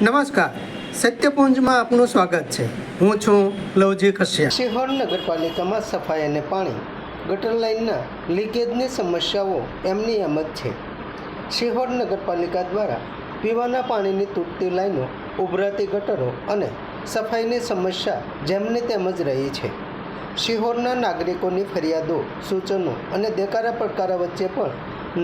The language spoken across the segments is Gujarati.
નમસ્કાર, સત્યપુંજમાં આપનું સ્વાગત છે. હું છું લવજી કશ્યપ. શિહોર નગરપાલિકામાં સફાઈ અને પાણી ગટર લાઇનના લીકેજની સમસ્યાઓ એમની એમ જ છે. શિહોર નગરપાલિકા દ્વારા પીવાના પાણીની તૂટતી લાઈનો, ઉભરાતી ગટરો અને સફાઈની સમસ્યા જેમની તેમ જ રહી છે. શિહોરના નાગરિકોની ફરિયાદો, સૂચનો અને દેકારા પડકારા વચ્ચે પણ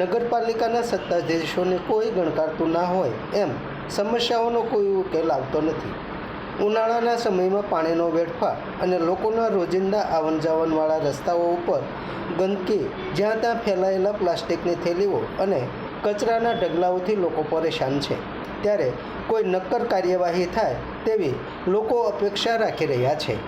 નગરપાલિકાના સત્તાધીશોને કોઈ ગણકારતું ના હોય એમ સમસ્યાઓનો કોઈ ઉકેલ આવતો નથી. ઉનાળાના સમયમાં પાણીનો વેડફાટ અને લોકોના રોજિંદા આવન જાવનવાળા રસ્તાઓ ઉપર ગંદકી, જ્યાં ત્યાં ફેલાયેલા પ્લાસ્ટિકની થેલીઓ અને કચરાના ઢગલાઓથી લોકો પરેશાન છે. ત્યારે કોઈ નક્કર કાર્યવાહી થાય તેવી લોકો અપેક્ષા રાખી રહ્યા છે.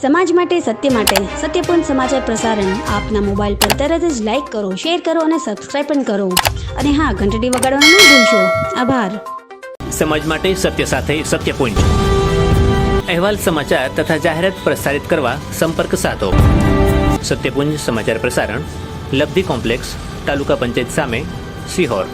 સમાજ માટે, સત્ય માટે, સત્યપુંજ સમાચાર પ્રસારણ આપના મોબાઈલ પર તરત જ લાઈક કરો, શેર કરો અને સબસ્ક્રાઇબ પણ કરો. અને હા, ઘંટડી વગાડવાનું ન ભૂલશો. આભાર. સમાજ માટે સત્ય સાથે સત્યપુંજ. અહેવાલ, સમાચાર તથા જાહેરાત પ્રસારિત કરવા સંપર્ક સાધો. સત્યપુંજ સમાચાર પ્રસારણ, લબ્ધિ કોમ્પ્લેક્સ, તાલુકા પંચાયત સામે, શિહોર.